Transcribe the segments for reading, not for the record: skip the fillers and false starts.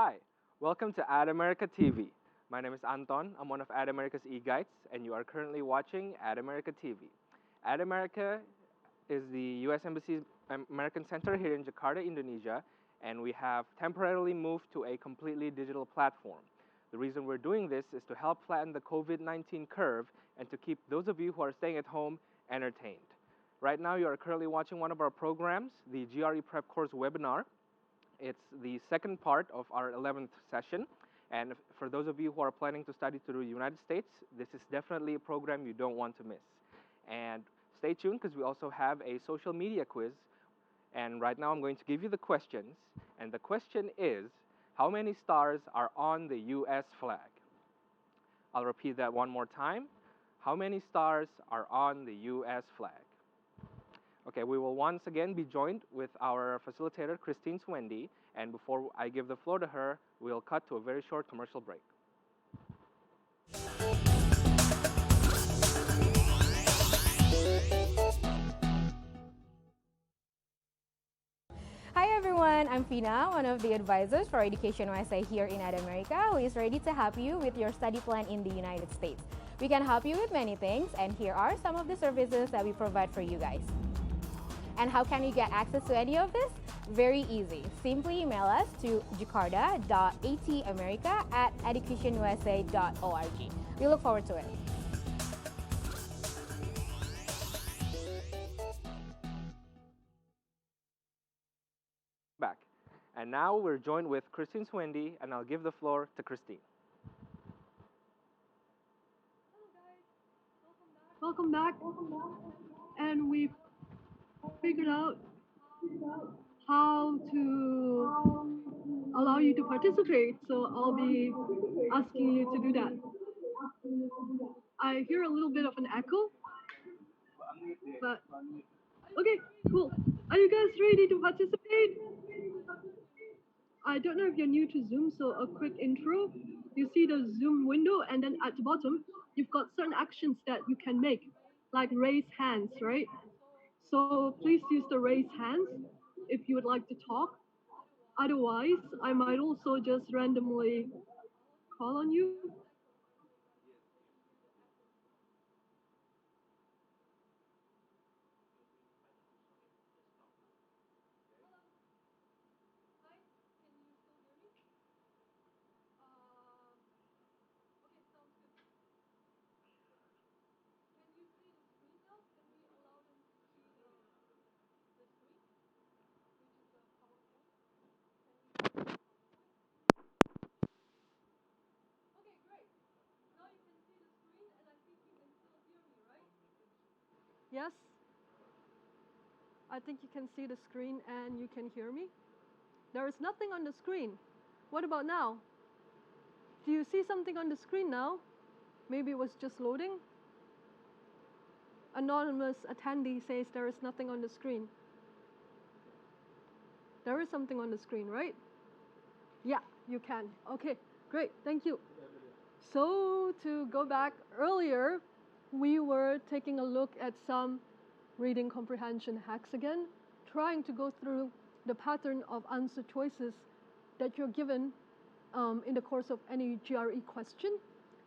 Hi, welcome to atamerica TV. My name is Anton. I'm one of atamerica's e-guides, and you are currently watching atamerica TV. Atamerica is the U.S. Embassy's American Center here in Jakarta, Indonesia, and we have temporarily moved to a completely digital platform. The reason we're doing this is to help flatten the COVID-19 curve and to keep those of you who are staying at home entertained. Right now, you are currently watching one of our programs, the GRE Prep Course webinar. It's the second part of our 11th session. And for those of you who are planning to study through the United States, this is definitely a program you don't want to miss. And stay tuned because we also have a social media quiz. And right now I'm going to give you the questions. And the question is, how many stars are on the US flag? I'll repeat that one more time. How many stars are on the US flag? Okay, we will once again be joined with our facilitator, Christine Swendy, and before I give the floor to her, we'll cut to a very short commercial break. Hi everyone, I'm Fina, one of the advisors for EducationUSA here in atamerica, who is ready to help you with your study plan in the United States. We can help you with many things, and here are some of the services that we provide for you guys. And how can you get access to any of this? Very easy. Simply email us to jakarta.atamerica@educationusa.org. We look forward to it. Back. And now we're joined with Christine Swendy, and I'll give the floor to Christine. Welcome back. And we've figured out how to allow you to participate. So I'll be asking you to do that. I hear a little bit of an echo, but okay, cool. Are you guys ready to participate? I don't know if you're new to Zoom, so a quick intro. You see the Zoom window, and then at the bottom, you've got certain actions that you can make, like raise hands, right? So please use the raise hands if you would like to talk. Otherwise, I might also just randomly call on you. Yes? I think you can see the screen and you can hear me. There is nothing on the screen. What about now? Do you see something on the screen now? Maybe it was just loading. Anonymous attendee says there is nothing on the screen. There is something on the screen, right? Yeah, you can. Okay, great, thank you. So to go back earlier, we were taking a look at some reading comprehension hacks again, trying to go through the pattern of answer choices that you're given in the course of any GRE question.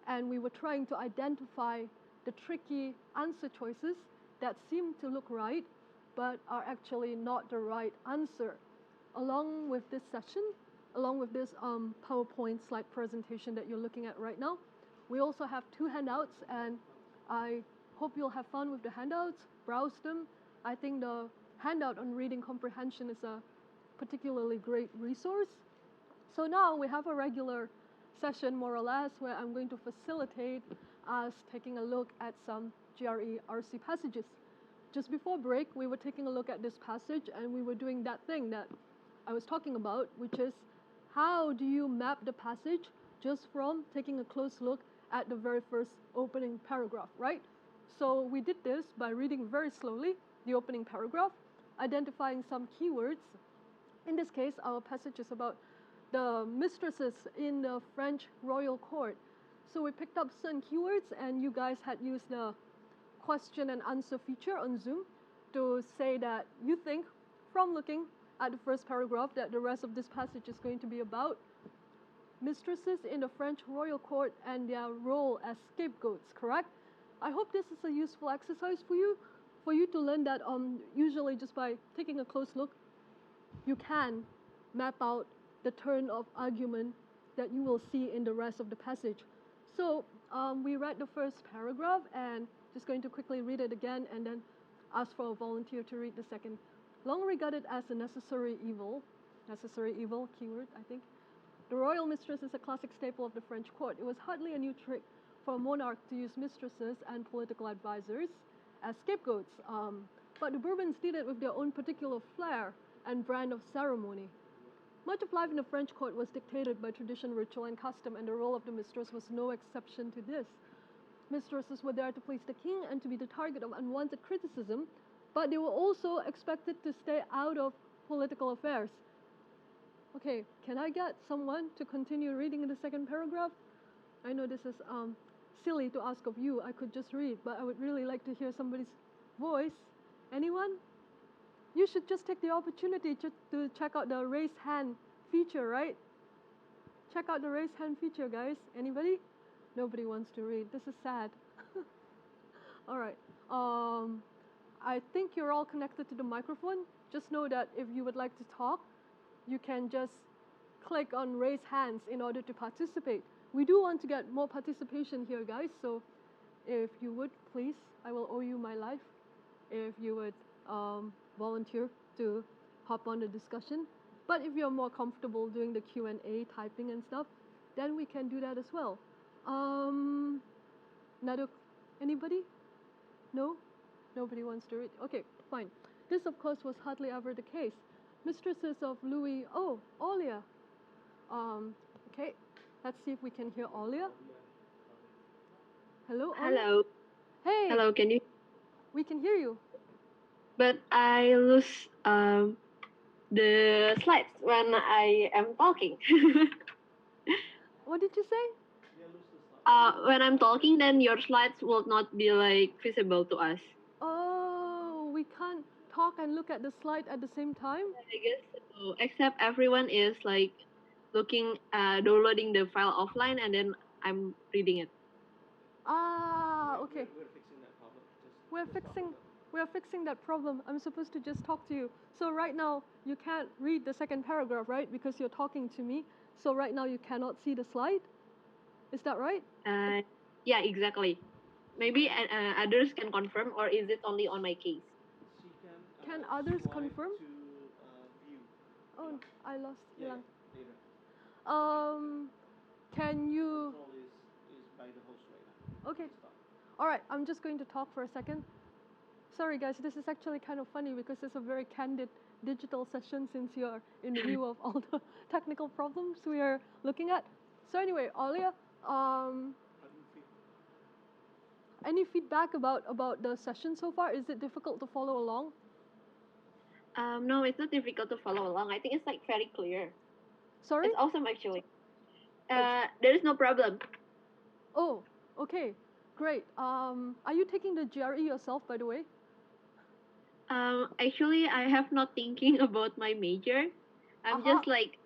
And we were trying to identify the tricky answer choices that seem to look right, but are actually not the right answer. Along with this session, along with this PowerPoint slide presentation that you're looking at right now, we also have two handouts, and I hope you'll have fun with the handouts, browse them. I think the handout on reading comprehension is a particularly great resource. So now we have a regular session, more or less, where I'm going to facilitate us taking a look at some GRE RC passages. Just before break, we were taking a look at this passage, and we were doing that thing that I was talking about, which is how do you map the passage just from taking a close look at the very first opening paragraph, right? So we did this by reading very slowly the opening paragraph, identifying some keywords. In this case, our passage is about the mistresses in the French royal court. So we picked up certain keywords, and you guys had used the question and answer feature on Zoom to say that you think, from looking at the first paragraph, that the rest of this passage is going to be about mistresses in the French royal court and their role as scapegoats, correct? I hope this is a useful exercise for you to learn that usually just by taking a close look, you can map out the turn of argument that you will see in the rest of the passage. So we read the first paragraph and just going to quickly read it again and then ask for a volunteer to read the second. Long regarded as a necessary evil, keyword, I think. The royal mistress is a classic staple of the French court. It was hardly a new trick for a monarch to use mistresses and political advisors as scapegoats. But the Bourbons did it with their own particular flair and brand of ceremony. Much of life in the French court was dictated by tradition, ritual, and custom, and the role of the mistress was no exception to this. Mistresses were there to please the king and to be the target of unwanted criticism, but they were also expected to stay out of political affairs. Okay, can I get someone to continue reading the second paragraph? I know this is silly to ask of you. I could just read, but I would really like to hear somebody's voice. Anyone? You should just take the opportunity to check out the raise hand feature, right? Check out the raise hand feature, guys. Anybody? Nobody wants to read. This is sad. All right. I think you're all connected to the microphone. Just know that if you would like to talk, you can just click on raise hands in order to participate. We do want to get more participation here, guys. So if you would, please, I will owe you my life. If you would volunteer to hop on the discussion. But if you're more comfortable doing the Q&A, typing and stuff, then we can do that as well. Anybody? No? Nobody wants to read? Okay, fine. This, of course, was hardly ever the case. Mistresses of Louis... Oh, Olia. Okay, let's see if we can hear Olia. Hello, Olia? Hello. Hey! Hello, can you? We can hear you. But I lose the slides when I am talking. What did you say? When I'm talking, then your slides will not be like visible to us. Oh, we can't talk and look at the slide at the same time? I guess so. Except everyone is like looking, downloading the file offline, and then I'm reading it. Ah, okay. We're fixing that problem. We're fixing that problem. I'm supposed to just talk to you. So right now, you can't read the second paragraph, right? Because you're talking to me. So right now, you cannot see the slide. Is that right? Yeah, exactly. Maybe others can confirm, or is it only on my case? Can others confirm? To view. Oh, I lost Yeah, Hilang. later. Can you... Control is by the host right now. Okay. Stop. All right, I'm just going to talk for a second. Sorry, guys, this is actually kind of funny because it's a very candid digital session since you're in view of all the technical problems we are looking at. So anyway, Olia, How do you feel? any feedback about the session so far? Is it difficult to follow along? No, it's not difficult to follow along. I think it's like very clear. Sorry? It's awesome, actually. There is no problem. Oh, okay, great. Are you taking the GRE yourself, by the way? Actually, I have not thinking about my major. I'm just like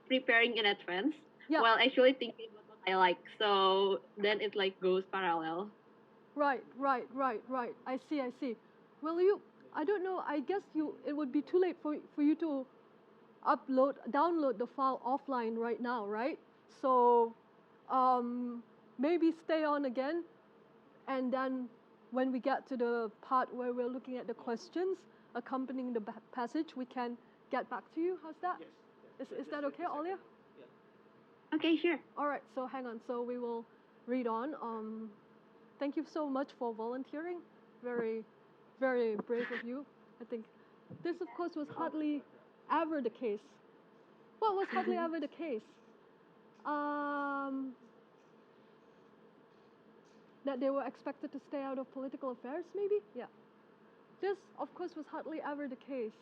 preparing in advance. Yeah. While actually thinking about what I like. So then it like goes parallel. Right. I see. Well, I don't know. I guess it would be too late for you to download the file offline right now, right? So, maybe stay on again, and then when we get to the part where we're looking at the questions accompanying the passage, we can get back to you. How's that? Yes. Is that okay, Olia? Yeah. Okay, sure. All right. So hang on. So we will read on. Thank you so much for volunteering. Very, very brave of you. I think this, of course, was hardly ever the case. What was hardly ever the case? That they were expected to stay out of political affairs, maybe? Yeah. This, of course, was hardly ever the case.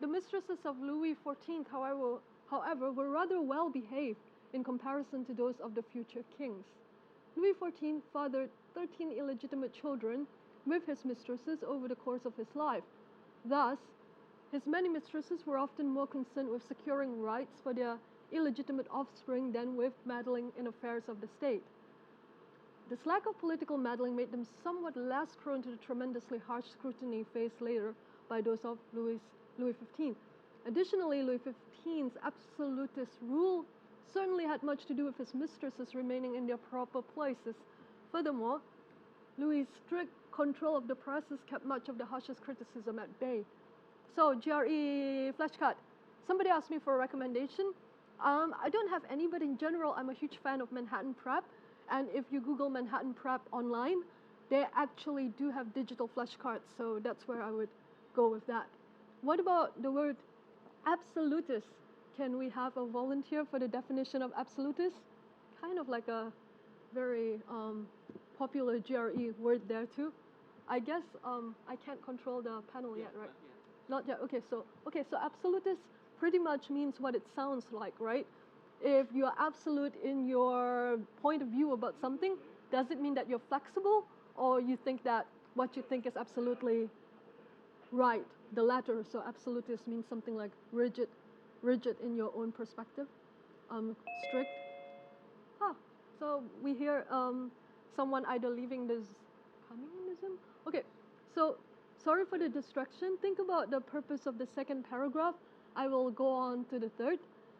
The mistresses of Louis XIV, however, were rather well behaved in comparison to those of the future kings. Louis XIV fathered 13 illegitimate children with his mistresses over the course of his life. Thus, his many mistresses were often more concerned with securing rights for their illegitimate offspring than with meddling in affairs of the state. This lack of political meddling made them somewhat less prone to the tremendously harsh scrutiny faced later by those of Louis XV. Additionally, Louis XV's absolutist rule certainly had much to do with his mistresses remaining in their proper places. Furthermore, Louis' strict control of the presses kept much of the harshest criticism at bay. So, GRE flashcard. Somebody asked me for a recommendation. I don't have any, but in general, I'm a huge fan of Manhattan Prep. And if you Google Manhattan Prep online, they actually do have digital flashcards, so that's where I would go with that. What about the word absolutist? Can we have a volunteer for the definition of absolutist? Kind of like a very popular GRE word there too. I guess I can't control the panel yet, right? Not yet. Okay, so absolutist pretty much means what it sounds like, right? If you're absolute in your point of view about something, does it mean that you're flexible, or you think that what you think is absolutely right? The latter. So absolutist means something like rigid in your own perspective, strict. So we hear someone either leaving this communism. Okay, so sorry for the distraction. Think about the purpose of the second paragraph. I will go on to the third.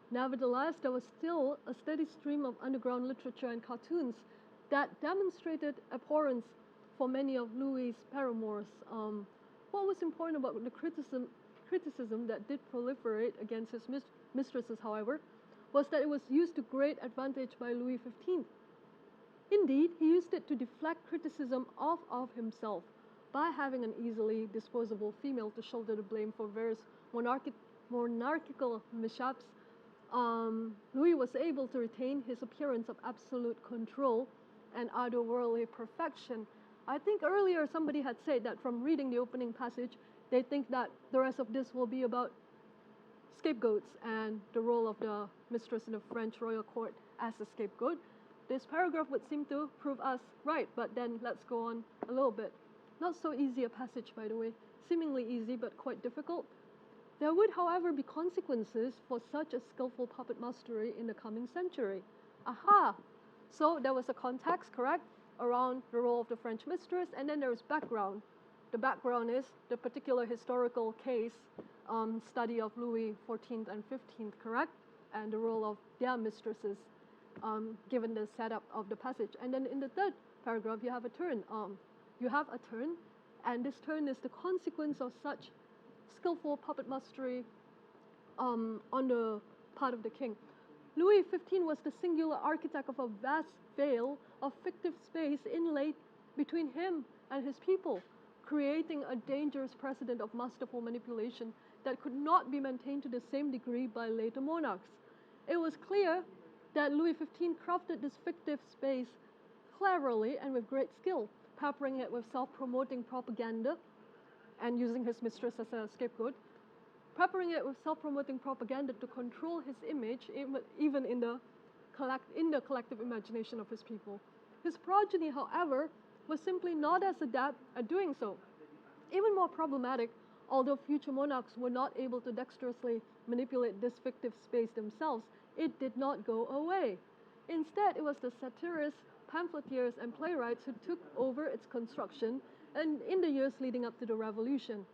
Nevertheless, there was still a steady stream of underground literature and cartoons that demonstrated abhorrence for many of Louis' paramours. What was important about the criticism that did proliferate against his mistresses, however, was that it was used to great advantage by Louis XV. Indeed, he used it to deflect criticism off of himself by having an easily disposable female to shoulder the blame for various monarchical mishaps. Louis was able to retain his appearance of absolute control and otherworldly perfection. I think earlier somebody had said that from reading the opening passage, they think that the rest of this will be about scapegoats and the role of the mistress in the French royal court as a scapegoat. This paragraph would seem to prove us right, but then let's go on a little bit. Not so easy a passage, by the way, seemingly easy but quite difficult. There would, however, be consequences for such a skillful puppet mastery in the coming century. Aha! So there was a context, correct, around the role of the French mistress, and then there's background. The background is the particular historical case study of Louis XIV and XV, correct, and the role of their mistresses, given the setup of the passage. And then in the third paragraph, you have a turn. And this turn is the consequence of such skillful puppet mastery on the part of the king. Louis XV was the singular architect of a vast veil of fictive space inlaid between him and his people, creating a dangerous precedent of masterful manipulation that could not be maintained to the same degree by later monarchs. It was clear that Louis XV crafted this fictive space cleverly and with great skill, peppering it with self-promoting propaganda and using his mistress as a scapegoat, peppering it with self-promoting propaganda to control his image, even in the collective imagination of his people. His progeny, however, was simply not as adept at doing so. Even more problematic, although future monarchs were not able to dexterously manipulate this fictive space themselves, it did not go away. Instead, it was the satirists, pamphleteers, and playwrights who took over its construction and in the years leading up to the revolution.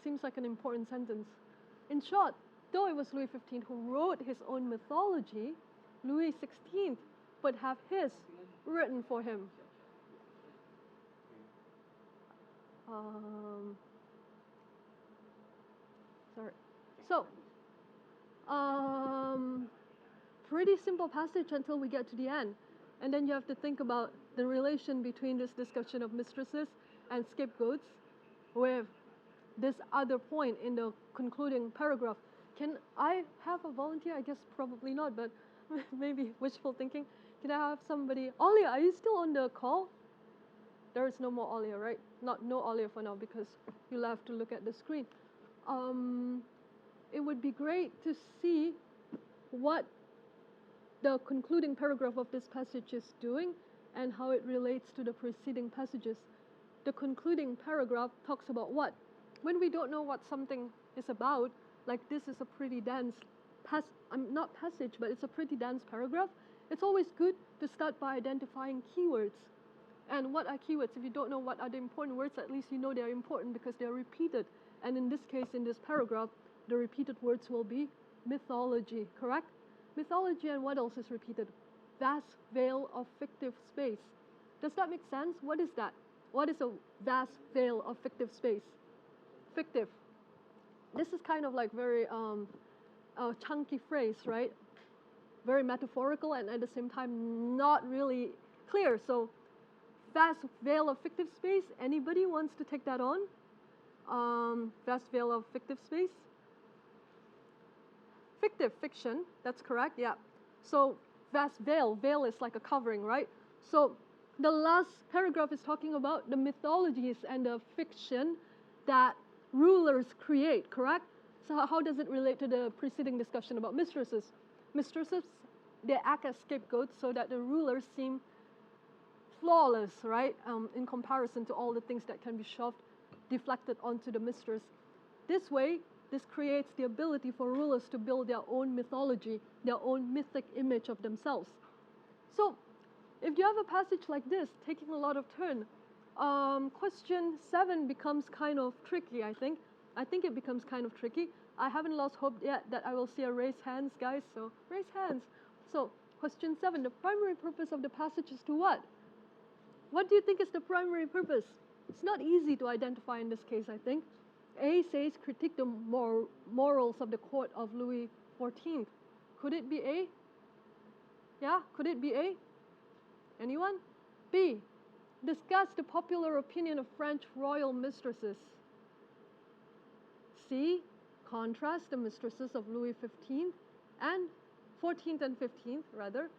Seems like an important sentence. In short, though it was Louis XV who wrote his own mythology, Louis XVI would have his written for him. So, pretty simple passage until we get to the end. And then you have to think about the relation between this discussion of mistresses and scapegoats with this other point in the concluding paragraph. Can I have a volunteer? I guess probably not, but maybe wishful thinking. Can I have somebody? Olia, are you still on the call? There is no more Olia, right? No Olia for now because you left to look at the screen. It would be great to see what the concluding paragraph of this passage is doing and how it relates to the preceding passages. The concluding paragraph talks about what? When we don't know what something is about, like this is a pretty dense not passage, but it's a pretty dense paragraph, it's always good to start by identifying keywords. And what are keywords? If you don't know what are the important words, at least you know they're important because they're repeated. And in this case, in this paragraph, the repeated words will be mythology, correct? Mythology, and what else is repeated? Vast veil of fictive space. Does that make sense? What is that? What is a vast veil of fictive space? Fictive. This is kind of like very chunky phrase, right? Very metaphorical and at the same time not really clear. So vast veil of fictive space. Anybody wants to take that on? Vast veil of fictive space. Fictive, fiction. That's correct. Yeah. So vast veil. Veil is like a covering, right? So the last paragraph is talking about the mythologies and the fiction that rulers create, correct? So how does it relate to the preceding discussion about mistresses? Mistresses, they act as scapegoats so that the rulers seem flawless, right? In comparison to all the things that can be shoved, deflected onto the mistress. This way, this creates the ability for rulers to build their own mythology, their own mythic image of themselves. So, if you have a passage like this, taking a lot of turn, question 7 becomes kind of tricky, I think. I think it becomes kind of tricky. I haven't lost hope yet that I will see a raised hands, guys, so raise hands. So, question 7, the primary purpose of the passage is to what? What do you think is the primary purpose? It's not easy to identify in this case, I think. A says critique the morals of the court of Louis XIV. Could it be A? Yeah, could it be A? Anyone? B, discuss the popular opinion of French royal mistresses. C, contrast the mistresses of Louis XV and 14th and 15th, rather.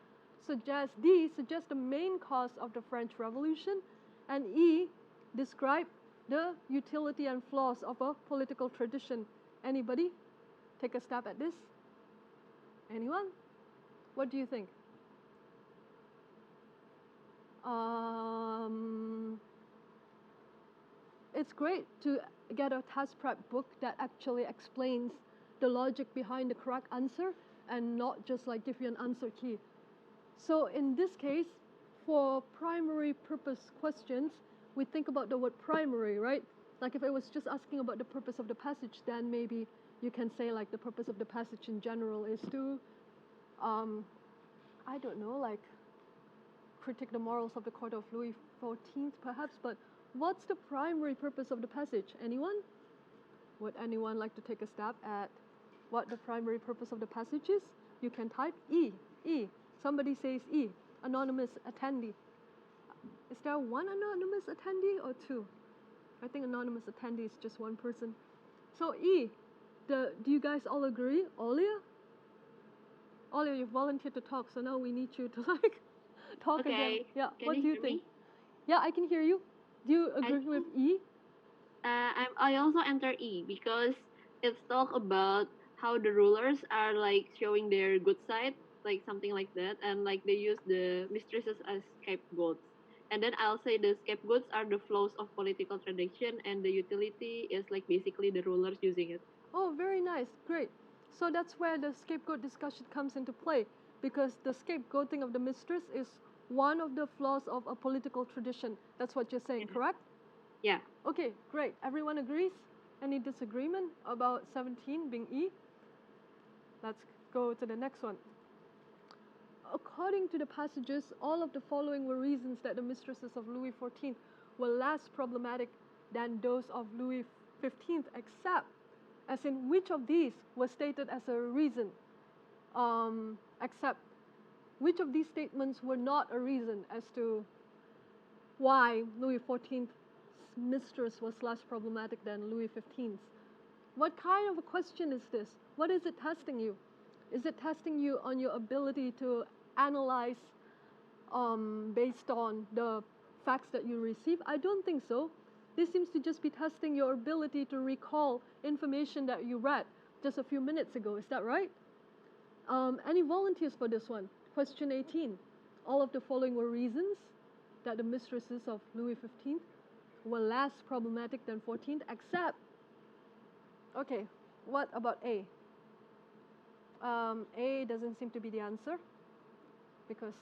D, suggest the main cause of the French Revolution. And E, describe the utility and flaws of a political tradition. Anybody take a stab at this? Anyone? What do you think? It's great to get a test prep book that actually explains the logic behind the correct answer and not just like give you an answer key. So in this case, for primary purpose questions, we think about the word primary, right? Like if I was just asking about the purpose of the passage, then maybe you can say like the purpose of the passage in general is to, I don't know, like critique the morals of the court of Louis XIV perhaps, but what's the primary purpose of the passage? Anyone? Would anyone like to take a stab at what the primary purpose of the passage is? You can type E. E. Somebody says E. Anonymous attendee. Is there one anonymous attendee or two? I think anonymous attendee is just one person. So E. Do you guys all agree? Olia? Olia, you volunteered to talk, so now we need you to like talk again. Yeah. What do you think? Me? Yeah, I can hear you. Do you agree with E? I also enter E because it's talk about how the rulers are like showing their good side, like something like that, and like they use the mistresses as scapegoats. And then I'll say the scapegoats are the flaws of political tradition, and the utility is like basically the rulers using it. Oh, very nice. Great. So that's where the scapegoat discussion comes into play, because the scapegoating of the mistress is one of the flaws of a political tradition. That's what you're saying, correct? Yeah. Okay, great. Everyone agrees? Any disagreement about 17 being E? Let's go to the next one. According to the passages, all of the following were reasons that the mistresses of Louis XIV were less problematic than those of Louis XV, except, as in which of these was stated as a reason, except which of these statements were not a reason as to why Louis XIV's mistress was less problematic than Louis XV's. What kind of a question is this? What is it testing you? Is it testing you on your ability to analyze based on the facts that you receive? I don't think so. This seems to just be testing your ability to recall information that you read just a few minutes ago. Is that right? Any volunteers for this one? Question 18. All of the following were reasons that the mistresses of Louis XV were less problematic than 14th, except, okay, what about A? A doesn't seem to be the answer because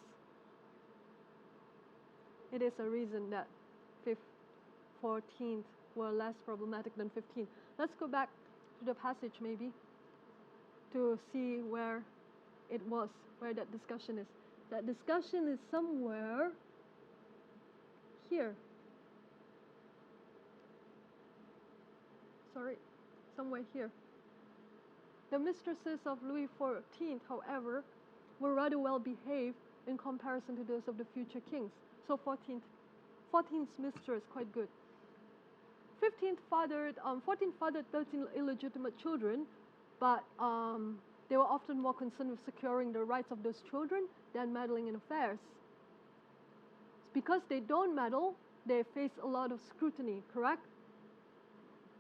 it is a reason that 14th were less problematic than 15th. Let's go back to the passage maybe to see where it was, where that discussion is. That discussion is somewhere here. Sorry, somewhere here. The mistresses of Louis XIV, however, were rather well behaved in comparison to those of the future kings. So 14th's mistress, quite good. 14th fathered 13 illegitimate children, but they were often more concerned with securing the rights of those children than meddling in affairs. Because they don't meddle, they face a lot of scrutiny, correct?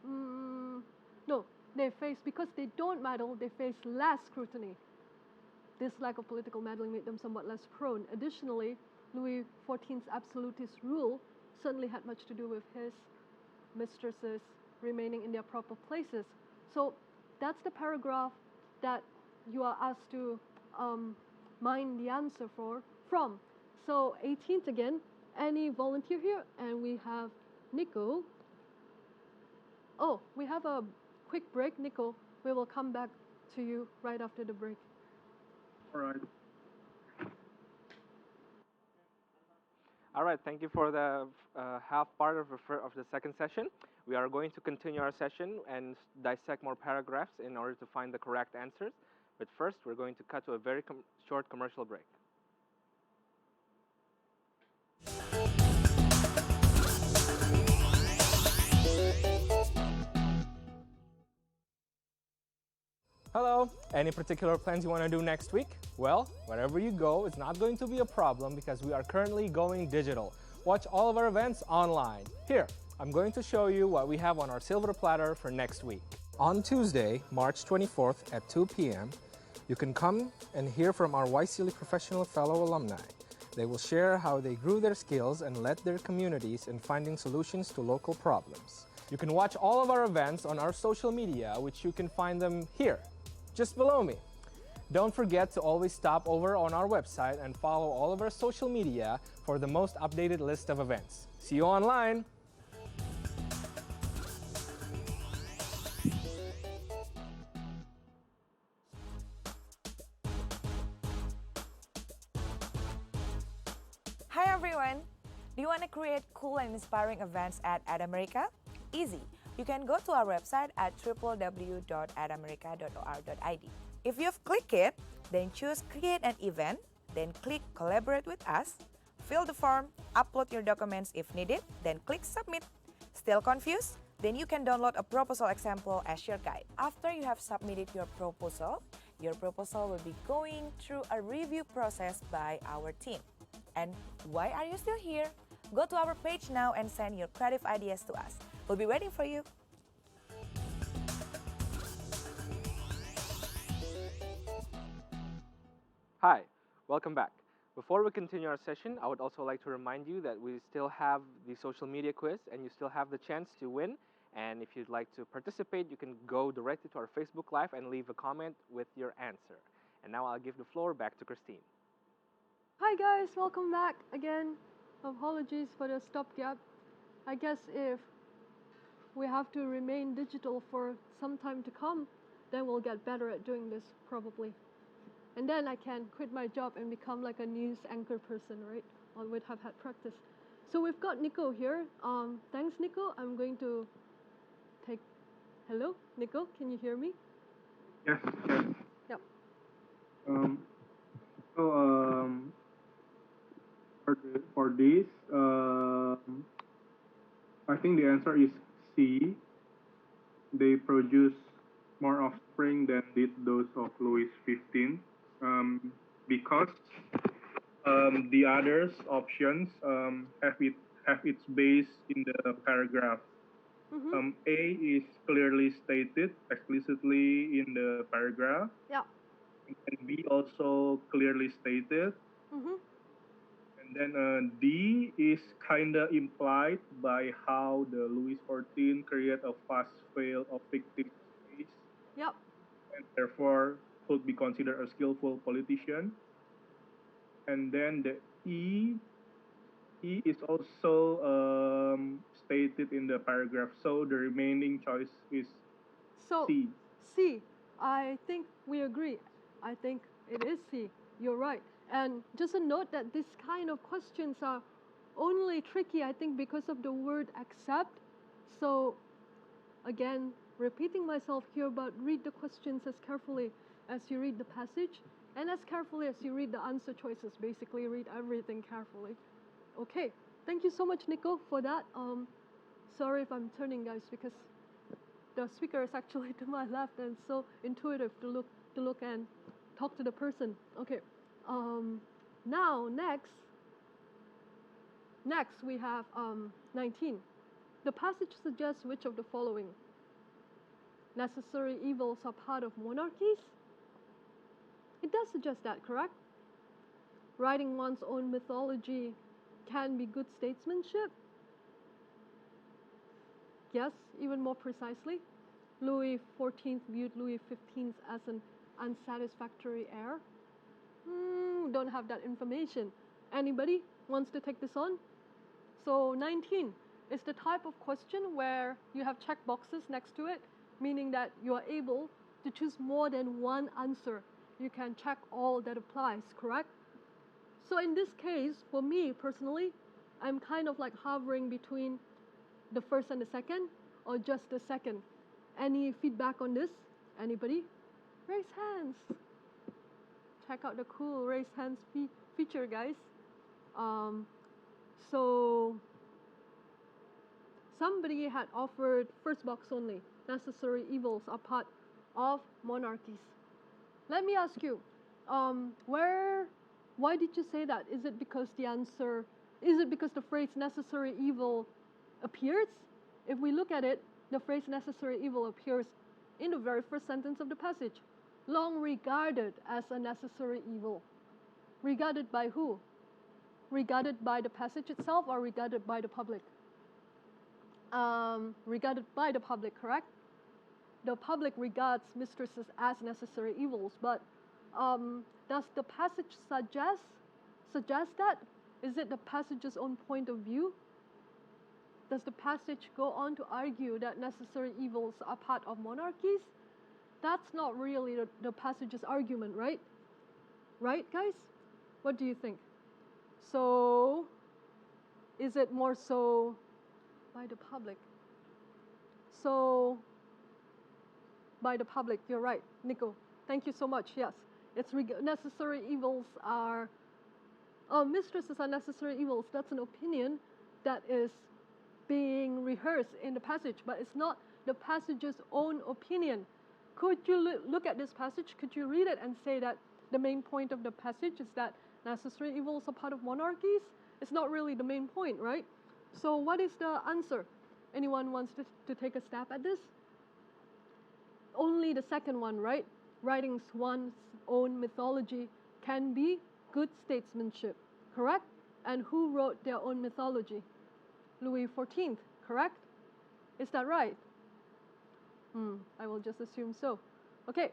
No, because they don't meddle, they face less scrutiny. This lack of political meddling made them somewhat less prone. Additionally, Louis XIV's absolutist rule certainly had much to do with his mistresses remaining in their proper places. So that's the paragraph that you are asked to mine the answer from. So 18th again, any volunteer here? And we have Nico. Oh, we have a quick break, Nico. We will come back to you right after the break. All right. All right, thank you for the half part of the second session. We are going to continue our session and dissect more paragraphs in order to find the correct answers. But first, we're going to cut to a very short commercial break. Hello, any particular plans you want to do next week? Well, wherever you go, it's not going to be a problem because we are currently going digital. Watch all of our events online. Here, I'm going to show you what we have on our silver platter for next week. On Tuesday, March 24th at 2 p.m., you can come and hear from our YSEALI Professional Fellow alumni. They will share how they grew their skills and led their communities in finding solutions to local problems. You can watch all of our events on our social media, which you can find them here, just below me. Don't forget to always stop over on our website and follow all of our social media for the most updated list of events. See you online! Hi everyone! Do you want to create cool and inspiring events at atamerica? Easy! You can go to our website at www.atamerica.or.id. If you've clicked it, then choose Create an Event, then click Collaborate with Us, fill the form, upload your documents if needed, then click Submit. Still confused? Then you can download a proposal example as your guide. After you have submitted your proposal will be going through a review process by our team. And why are you still here? Go to our page now and send your creative ideas to us. We'll be waiting for you. Hi, welcome back. Before we continue our session, I would also like to remind you that we still have the social media quiz and you still have the chance to win. And if you'd like to participate, you can go directly to our Facebook Live and leave a comment with your answer. And now I'll give the floor back to Christine. Hi guys, welcome back again. Apologies for the stopgap. I guess if we have to remain digital for some time to come, then we'll get better at doing this probably. And then I can quit my job and become like a news anchor person, right? I would have had practice. So we've got Nico here. Thanks, Nico. I'm going to take. Hello, Nico. Can you hear me? Yes, yes. Yep. So for this, I think the answer is C. They produce more offspring than did those of Louis XV, because the others options have its base in the paragraph. A is clearly stated explicitly in the paragraph. Yeah. And B also clearly stated. And then D is kind of implied by how the Louis XIV create a fast fail of fictive space. Yep. And therefore could be considered a skillful politician. And then the E is also stated in the paragraph, so the remaining choice is So, C. C, I think we agree. I think it is C. You're right. And just a note that this kind of questions are only tricky, I think, because of the word accept. So, again, repeating myself here, but read the questions as carefully as you read the passage and as carefully as you read the answer choices. Basically, read everything carefully. Okay, thank you so much, Nico, for that. Sorry if I'm turning, guys, because the speaker is actually to my left, and it's so intuitive to look and talk to the person. Okay. Now next we have 19. The passage suggests which of the following necessary evils are part of monarchies? It does suggest that, correct? Writing one's own mythology can be good statesmanship. Yes, even more precisely, Louis XIV viewed Louis XV as an unsatisfactory heir. Don't have that information. Anybody wants to take this on? So 19 is the type of question where you have check boxes next to it, meaning that you are able to choose more than one answer. You can check all that applies, correct? So in this case, for me personally, I'm kind of like hovering between the first and the second, or just the second. Any feedback on this? Anybody? Raise hands. Check out the cool raise hands feature, guys. So somebody had offered first box only. Necessary evils are part of monarchies. Let me ask you, why did you say that? Is it because the phrase necessary evil appears? If we look at it, the phrase necessary evil appears in the very first sentence of the passage. Long regarded as a necessary evil. Regarded by who? Regarded by the passage itself or regarded by the public? Regarded by the public, correct? The public regards mistresses as necessary evils, but does the passage suggest that? Is it the passage's own point of view? Does the passage go on to argue that necessary evils are part of monarchies? That's not really the passage's argument, right? Right, guys? What do you think? So, is it more so by the public? So, by the public, you're right, Nico. Thank you so much. Yes, it's necessary evils are, mistresses are necessary evils. That's an opinion that is being rehearsed in the passage, but it's not the passage's own opinion. Could you look at this passage? Could you read it and say that the main point of the passage is that necessary evils are part of monarchies? It's not really the main point, right? So what is the answer? Anyone wants to take a stab at this? Only the second one, right? Writing one's own mythology can be good statesmanship, correct? And who wrote their own mythology? Louis XIV, correct? Is that right? I will just assume so. Okay,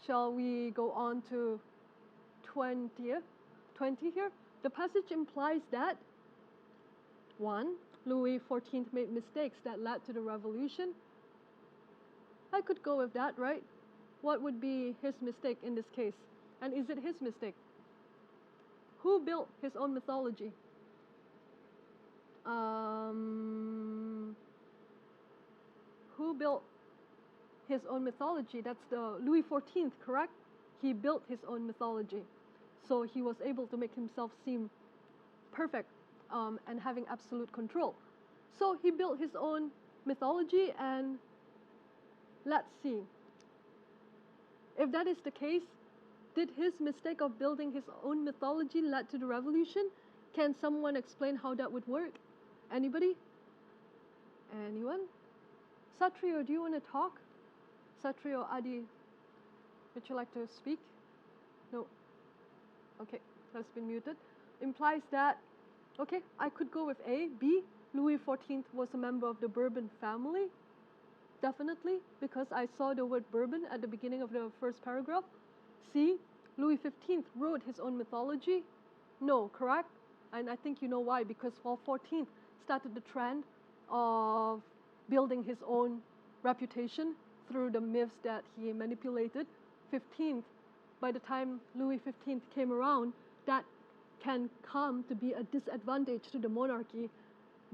shall we go on to 20 here? The passage implies that 1. Louis XIV made mistakes that led to the revolution. I could go with that, right? What would be his mistake in this case? And is it his mistake? Who built his own mythology? Who built his own mythology? That's the Louis XIV, correct? He built his own mythology. So he was able to make himself seem perfect and having absolute control. So he built his own mythology, and let's see. If that is the case, did his mistake of building his own mythology lead to the revolution? Can someone explain how that would work? Anybody? Anyone? Satrio, do you want to talk? Satrio, Adi, would you like to speak? No. Okay, that's been muted. Implies that, okay, I could go with A. B, Louis XIV was a member of the Bourbon family. Definitely, because I saw the word Bourbon at the beginning of the first paragraph. See, Louis XV wrote his own mythology? No, correct? And I think you know why, because Paul XIV started the trend of building his own reputation through the myths that he manipulated. 15th, by the time Louis XV came around, that can come to be a disadvantage to the monarchy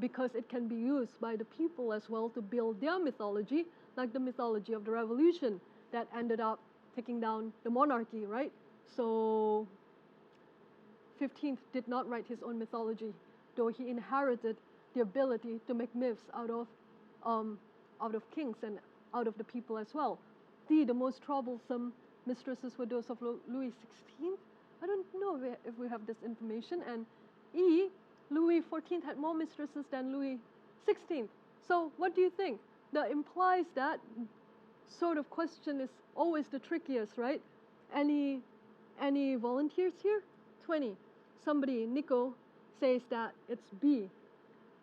because it can be used by the people as well to build their mythology, like the mythology of the revolution that ended up taking down the monarchy, right? So 15th did not write his own mythology, though he inherited the ability to make myths out of kings and out of the people as well. The most troublesome mistresses were those of Louis XVI. I don't know if we have this information. And E, Louis XIV had more mistresses than Louis XVI. So what do you think? That implies that sort of question is always the trickiest, right? Any volunteers here? 20. Somebody, Nico, says that it's B.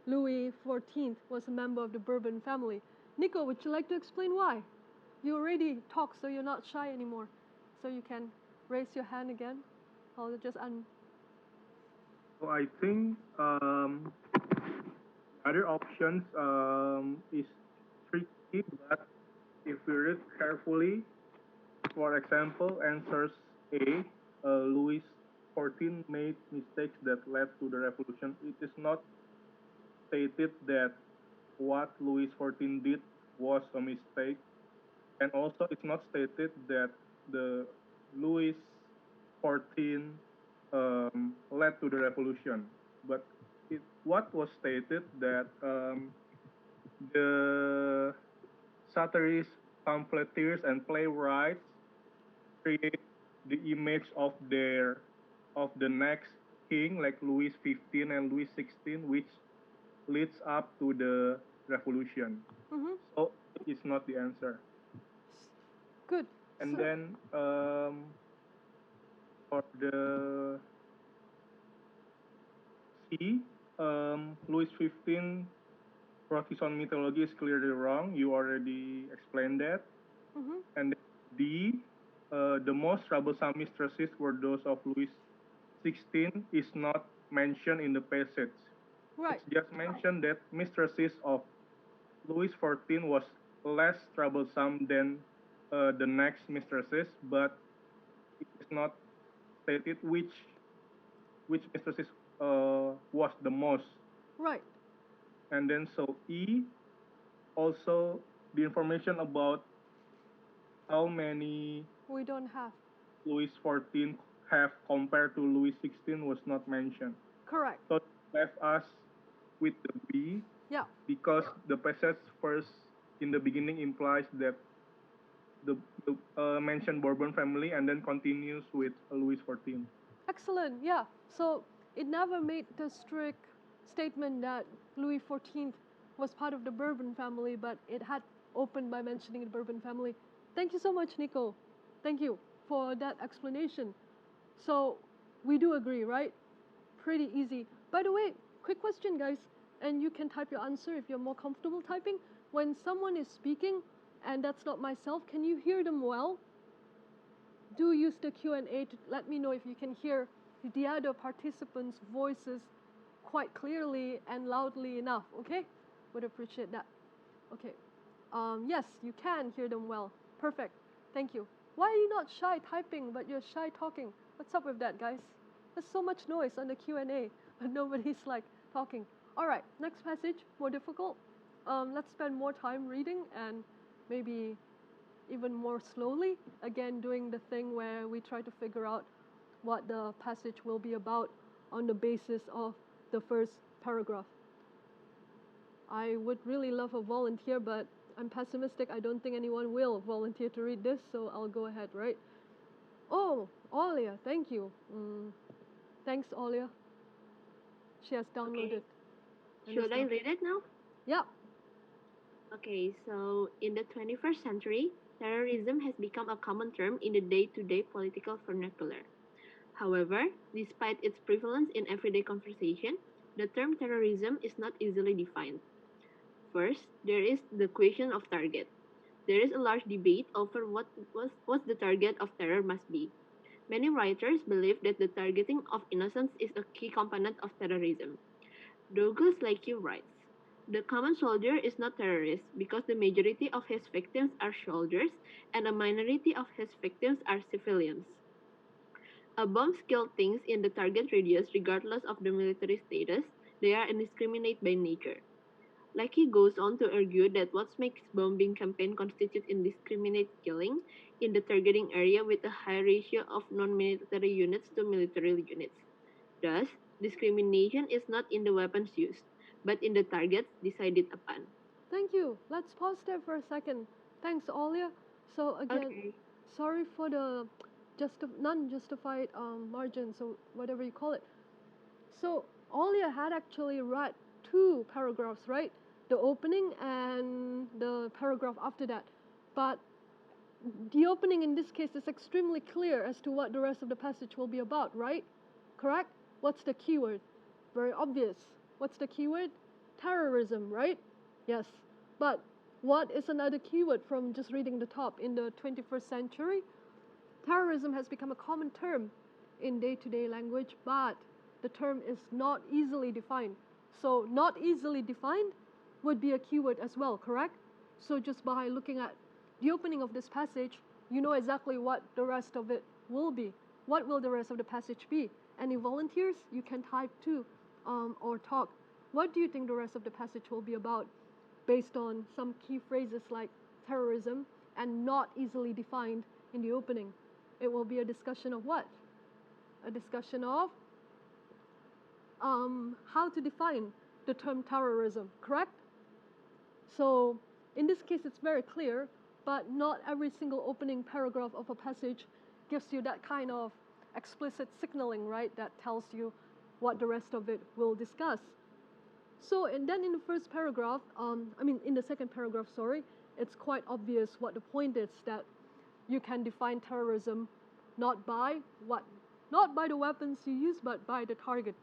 Louis XIV was a member of the Bourbon family. Nico, would you like to explain why? You already talked, so you're not shy anymore. So you can raise your hand again. I'll just So I think other options is tricky, but if we read carefully, for example, answers A, Louis XIV made mistakes that led to the revolution. It is not stated that what Louis XIV did was a mistake, and also it's not stated that the Louis XIV led to the revolution. But what was stated that the satirists, pamphleteers, and playwrights create the image of the next king like Louis XV and Louis XVI, which leads up to the revolution. So it's not the answer. Good. And then for the C, Louis XV wrote his own mythology is clearly wrong. You already explained that. And then D, the most troublesome mistresses were those of Louis XVI is not mentioned in the passage. Right. It's just mentioned that mistresses of Louis XIV was less troublesome than the next mistresses, but it is not stated which mistresses was the most. Right. And then so E, also the information about how many We don't have. Louis XIV have compared to Louis XVI was not mentioned. Correct. So left us with the B. Yeah. Because the passage first in the beginning implies that the mentioned Bourbon family and then continues with Louis XIV. Excellent. Yeah. So it never made the strict statement that Louis XIV was part of the Bourbon family, but it had opened by mentioning the Bourbon family. Thank you so much, Nico. Thank you for that explanation. So we do agree, right? Pretty easy. By the way, quick question, guys, and you can type your answer if you're more comfortable typing. When someone is speaking, and that's not myself, can you hear them well? Do use the Q&A to let me know if you can hear the other participants' voices quite clearly and loudly enough, okay? Would appreciate that. Okay. Yes, you can hear them well. Perfect. Thank you. Why are you not shy typing, but you're shy talking? What's up with that, guys? There's so much noise on the Q&A, but nobody's like talking. All right, next passage, more difficult. Let's spend more time reading and maybe even more slowly. Again, doing the thing where we try to figure out what the passage will be about on the basis of the first paragraph. I would really love a volunteer, but I'm pessimistic. I don't think anyone will volunteer to read this, so I'll go ahead, right? Oh, Olia, thank you. Thanks, Olia. She has downloaded. Okay. Should I read it now? Yeah. Okay, so in the 21st century, terrorism has become a common term in the day-to-day political vernacular. However, despite its prevalence in everyday conversation, the term terrorism is not easily defined. First, there is the question of target. there is a large debate over what the target of terror must be. Many writers believe that the targeting of innocents is a key component of terrorism. Douglas Leakey writes, "The common soldier is not terrorist because the majority of his victims are soldiers and a minority of his victims are civilians. A bomb kills things in the target radius regardless of the military status. They are indiscriminate by nature." Leakey goes on to argue that what makes bombing campaign constitute indiscriminate killing in the targeting area with a high ratio of non-military units to military units. Thus, discrimination is not in the weapons used, but in the targets decided upon. Thank you. Let's pause there for a second. Thanks, Olia. So again, Okay. sorry for the non-justified margin, so whatever you call it. So Olia had actually read two paragraphs, right? The opening and the paragraph after that. But the opening in this case is extremely clear as to what the rest of the passage will be about, right? Correct? What's the keyword? Very obvious. What's the keyword? Terrorism, right? Yes. But what is another keyword from just reading the top? In the 21st century, terrorism has become a common term in day-to-day language, but the term is not easily defined. So not easily defined would be a keyword as well, correct? So just by looking at the opening of this passage, you know exactly what the rest of it will be. What will the rest of the passage be? Any volunteers? You can type too, or talk. What do you think the rest of the passage will be about, based on some key phrases like terrorism and not easily defined in the opening? It will be a discussion of what? A discussion of how to define the term terrorism, correct? So in this case, it's very clear, but not every single opening paragraph of a passage gives you that kind of explicit signaling, right? That tells you what the rest of it will discuss. So, and then in the first paragraph, in the second paragraph, sorry, it's quite obvious what the point is, that you can define terrorism not by the weapons you use, but by the target.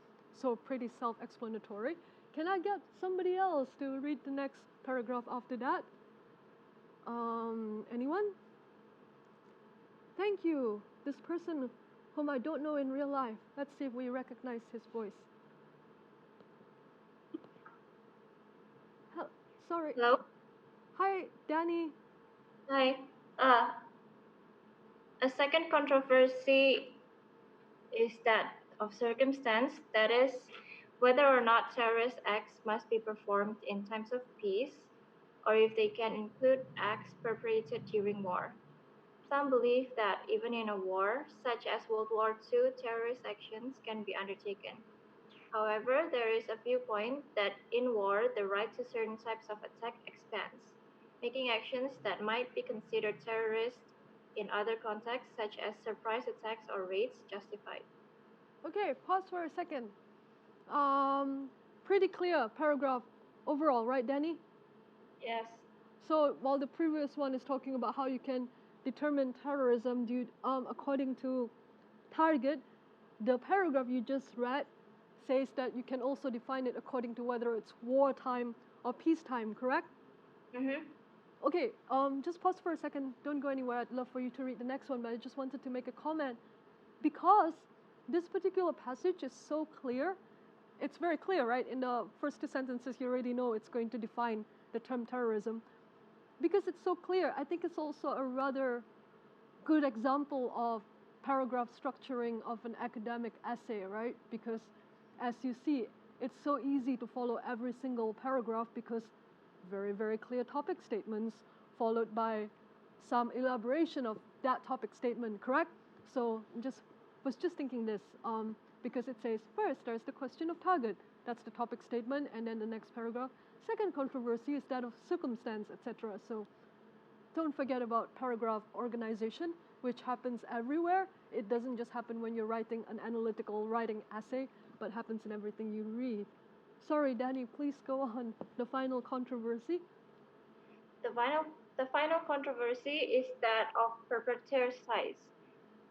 So pretty self-explanatory. Can I get somebody else to read the next paragraph after that? Anyone? Thank you. This person whom I don't know in real life. Let's see if we recognize his voice. Sorry. Hello. Hi, Danny. Hi. Uh, a second controversy is that of circumstance, that is, whether or not terrorist acts must be performed in times of peace, or if they can include acts perpetrated during war. Some believe that even in a war, such as World War II, terrorist actions can be undertaken. However, there is a viewpoint that in war, the right to certain types of attack expands, making actions that might be considered terrorist in other contexts, such as surprise attacks or raids, justified. Okay, pause for a second. Pretty clear paragraph overall, right, Danny? Yes. So while the previous one is talking about how you can determine terrorism according to target, the paragraph you just read says that you can also define it according to whether it's wartime or peacetime, correct? Mm-hmm. Okay, just pause for a second. Don't go anywhere. I'd love for you to read the next one, but I just wanted to make a comment. Because this particular passage is so clear, it's very clear, right? In the first two sentences, you already know it's going to define the term terrorism. Because it's so clear, I think it's also a rather good example of paragraph structuring of an academic essay, right? Because as you see, it's so easy to follow every single paragraph because very, very clear topic statements followed by some elaboration of that topic statement, correct? So was just thinking this because it says first there's the question of target. That's the topic statement, and then the next paragraph. Second controversy is that of circumstance, etc. So don't forget about paragraph organization, which happens everywhere. It doesn't just happen when you're writing an analytical writing essay, but happens in everything you read. Sorry, Danny, please go on. The final controversy. The final controversy is that of perpetrator size.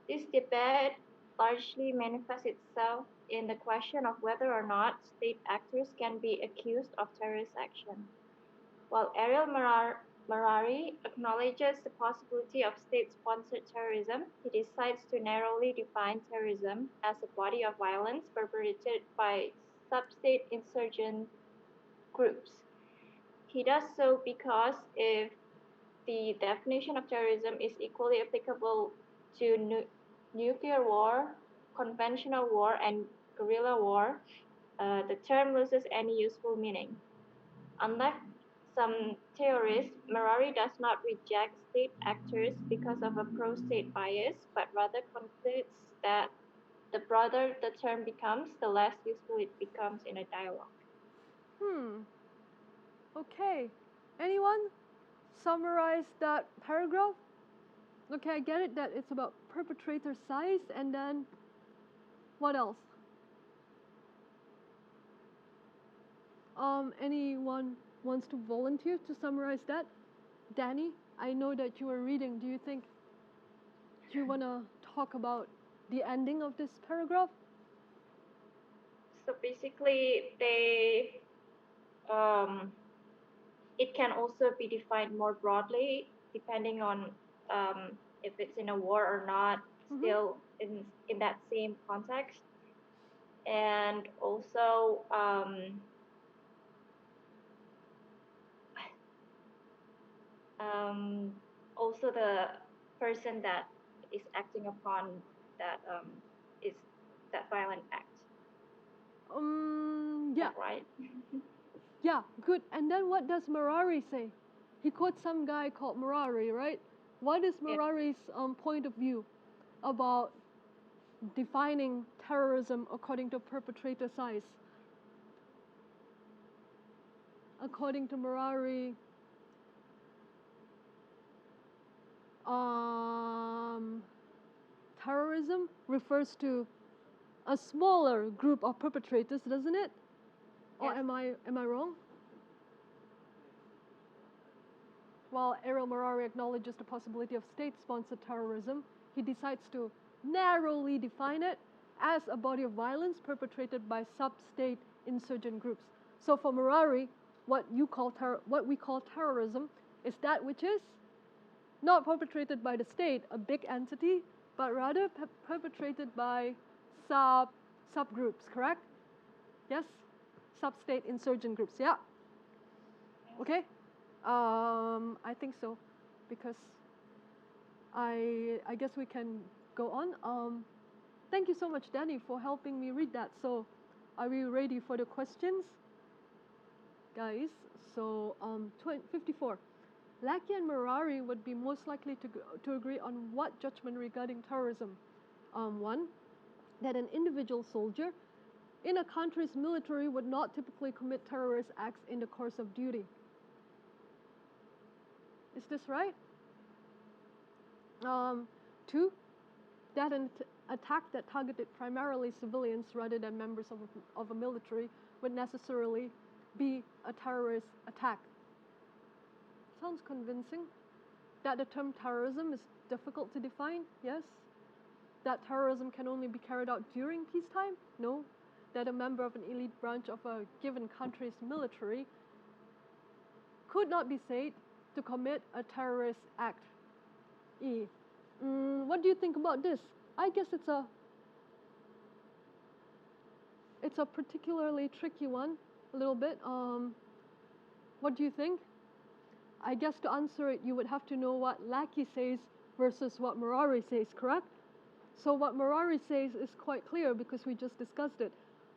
This debate largely manifests itself in the question of whether or not state actors can be accused of terrorist action. While Marari acknowledges the possibility of state-sponsored terrorism. He decides to narrowly define terrorism as a body of violence perpetrated by sub-state insurgent groups. He does so because if the definition of terrorism is equally applicable to nuclear war, conventional war, and guerrilla war, the term loses any useful meaning. Unlike some theorists, Marari does not reject state actors because of a pro-state bias, but rather concludes that the broader the term becomes, the less useful it becomes in a dialogue. Okay. Anyone summarize that paragraph? Okay, I get it that it's about perpetrator size, and then what else? Anyone wants to volunteer to summarize that? Danny, I know that you were reading. Do you want to talk about the ending of this paragraph? So basically, it can also be defined more broadly depending on if it's in a war or not, still in that same context. And also, also the person that is acting upon that is that violent act. Yeah. Is that right? Yeah, good. And then what does Marari say? He quotes some guy called Marari, right? What is Marari's point of view about defining terrorism according to perpetrator size? According to Marari, terrorism refers to a smaller group of perpetrators, doesn't it? Or Yes. am I wrong? While Ariel Marari acknowledges the possibility of state-sponsored terrorism, he decides to narrowly define it as a body of violence perpetrated by sub-state insurgent groups. So for Marari, what we call terrorism is that which is not perpetrated by the state, a big entity, but rather perpetrated by subgroups, correct? Yes? Sub-state insurgent groups, yeah? Okay? I think so, because I guess we can go on. Thank you so much, Danny, for helping me read that. So, are we ready for the questions, guys? So, 54. Lackey and Marari would be most likely to agree on what judgment regarding terrorism? One, that an individual soldier in a country's military would not typically commit terrorist acts in the course of duty. Is this right? Two, that an attack that targeted primarily civilians rather than members of a military would necessarily be a terrorist attack. Sounds convincing. That the term terrorism is difficult to define? Yes. That terrorism can only be carried out during peacetime? No. That a member of an elite branch of a given country's military could not be said to commit a terrorist act. E. What do you think about this? I guess it's a particularly tricky one, a little bit. What do you think? I guess to answer it, you would have to know what Lackey says versus what Marari says, correct? So what Marari says is quite clear because we just discussed it.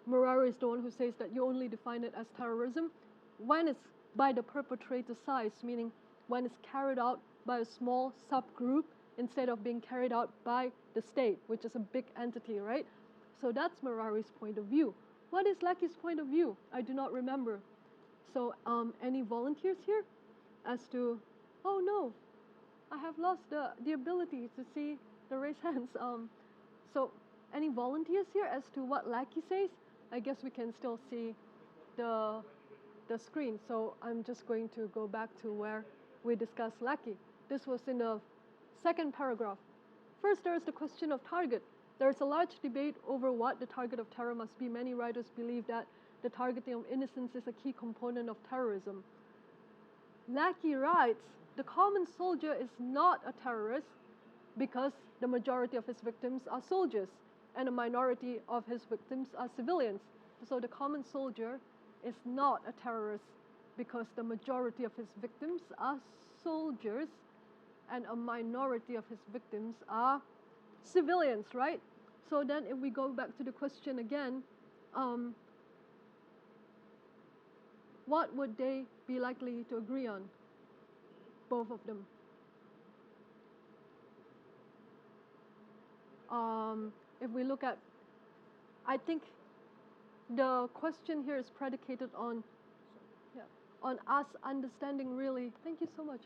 Marari is the one who says that you only define it as terrorism when it's by the perpetrator size, meaning when it's carried out by a small subgroup instead of being carried out by the state, which is a big entity, right? So that's Marari's point of view. What is Lackey's point of view? I do not remember. So any volunteers here as to, oh no, I have lost the ability to see the raised hands. So any volunteers here as to what Lackey says? I guess we can still see the screen. So I'm just going to go back to where we discussed Lackey. This was in the second paragraph. First, there is the question of target. There is a large debate over what the target of terror must be. Many writers believe that the targeting of innocents is a key component of terrorism. Lackey writes, the common soldier is not a terrorist because the majority of his victims are soldiers and a minority of his victims are civilians. So the common soldier is not a terrorist because the majority of his victims are soldiers and a minority of his victims are civilians, right? So then if we go back to the question again, what would they be likely to agree on? Both of them. If we look at, I think the question here is predicated on, on us understanding really, thank you so much,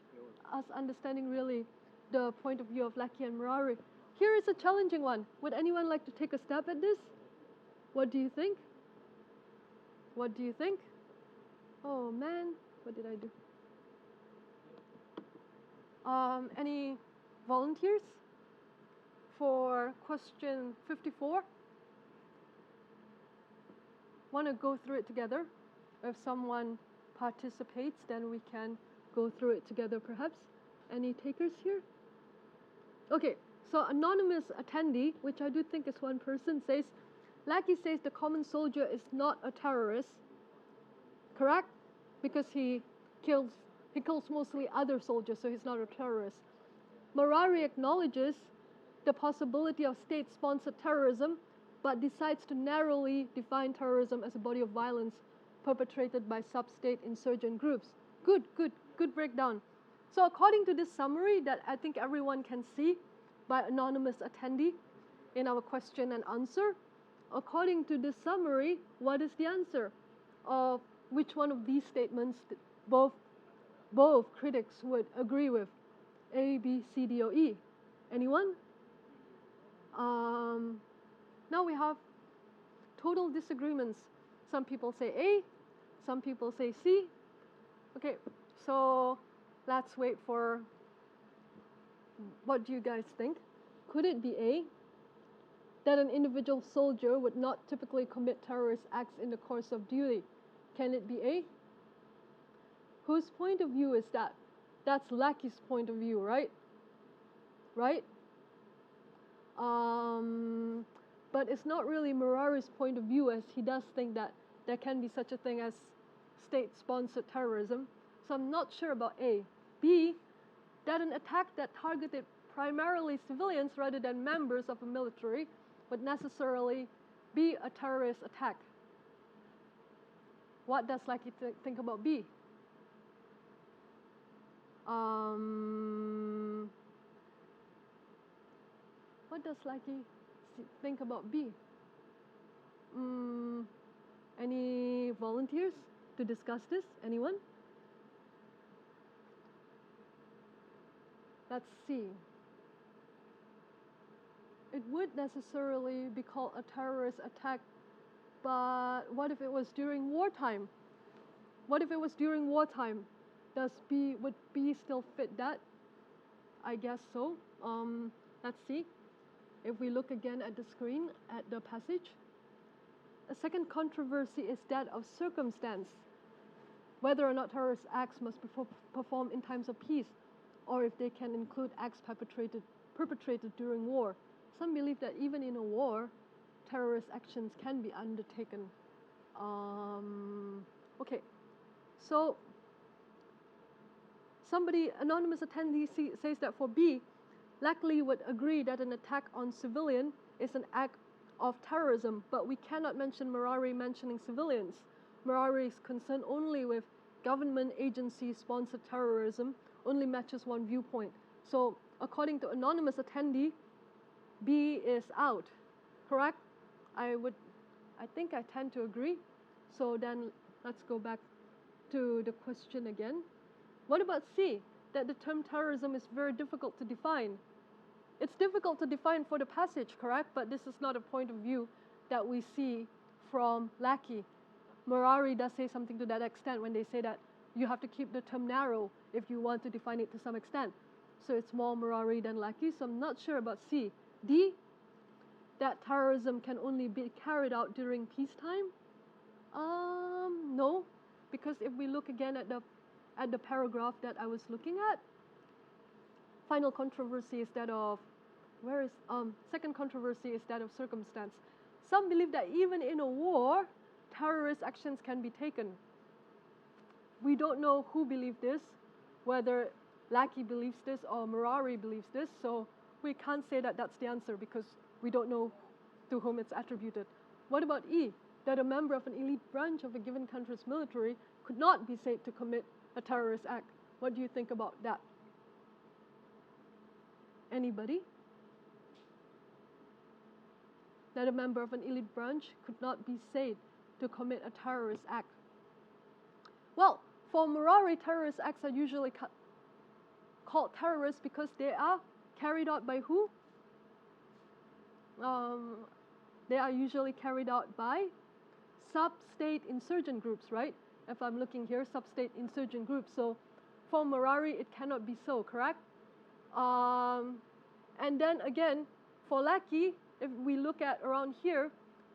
us understanding really the point of view of Lackey and Murari. Here is a challenging one. Would anyone like to take a stab at this? What do you think? What do you think? Oh man, what did I do? Any volunteers for question 54? Want to go through it together? If someone participates, then we can go through it together perhaps. Any takers here? Okay, so anonymous attendee, which I do think is one person, says, Lackey says the common soldier is not a terrorist, correct? Because he kills mostly other soldiers, so he's not a terrorist. Murari acknowledges the possibility of state-sponsored terrorism, but decides to narrowly define terrorism as a body of violence perpetrated by sub-state insurgent groups. Good breakdown. So according to this summary that I think everyone can see by anonymous attendee in our question and answer, according to this summary, what is the answer of which one of these statements both critics would agree with? A, B, C, D, or E? Anyone? Now we have total disagreements. Some people say A, some people say C. Okay, so let's wait for, what do you guys think? Could it be A, that an individual soldier would not typically commit terrorist acts in the course of duty? Can it be A? Whose point of view is that? That's Lackey's point of view, right? Right? But it's not really Murari's point of view, as he does think that there can be such a thing as state-sponsored terrorism. So I'm not sure about A. B, that an attack that targeted primarily civilians rather than members of a military would necessarily be a terrorist attack. What does Lackey think about B? What does Lackey think about B? Any volunteers to discuss this? Anyone? Let's see. It would necessarily be called a terrorist attack, but what if it was during wartime? What if it was during wartime? Would B still fit that? I guess so. Let's see. If we look again at the screen, at the passage, a second controversy is that of circumstance, whether or not terrorist acts must be performed in times of peace, or if they can include acts perpetrated during war. Some believe that even in a war, terrorist actions can be undertaken. Okay, so anonymous attendee says that for B, Lackey would agree that an attack on civilian is an act of terrorism, but we cannot mention Murari mentioning civilians. Murari is concerned only with government agency-sponsored terrorism, only matches one viewpoint. So according to anonymous attendee, B is out, correct? I think I tend to agree. So then let's go back to the question again. What about C? That the term terrorism is very difficult to define. It's difficult to define for the passage, correct? But this is not a point of view that we see from Lackey. Murari does say something to that extent when they say that you have to keep the term narrow if you want to define it to some extent. So it's more Murari than Lackey, so I'm not sure about C. D, that terrorism can only be carried out during peacetime? No, because if we look again at at the paragraph that I was looking at. Final controversy is that of, second controversy is that of circumstance. Some believe that even in a war, terrorist actions can be taken. We don't know who believed this, whether Lackey believes this or Murari believes this, so we can't say that that's the answer because we don't know to whom it's attributed. What about E? That a member of an elite branch of a given country's military could not be said to commit a terrorist act. What do you think about that? Anybody? That a member of an elite branch could not be said to commit a terrorist act. Well, for Murari, terrorist acts are usually called terrorists because they are carried out by who? They are usually carried out by sub-state insurgent groups, right? If I'm looking here, sub-state insurgent groups. So for Murari, it cannot be so, correct? And then again, for Lackey, if we look at around here,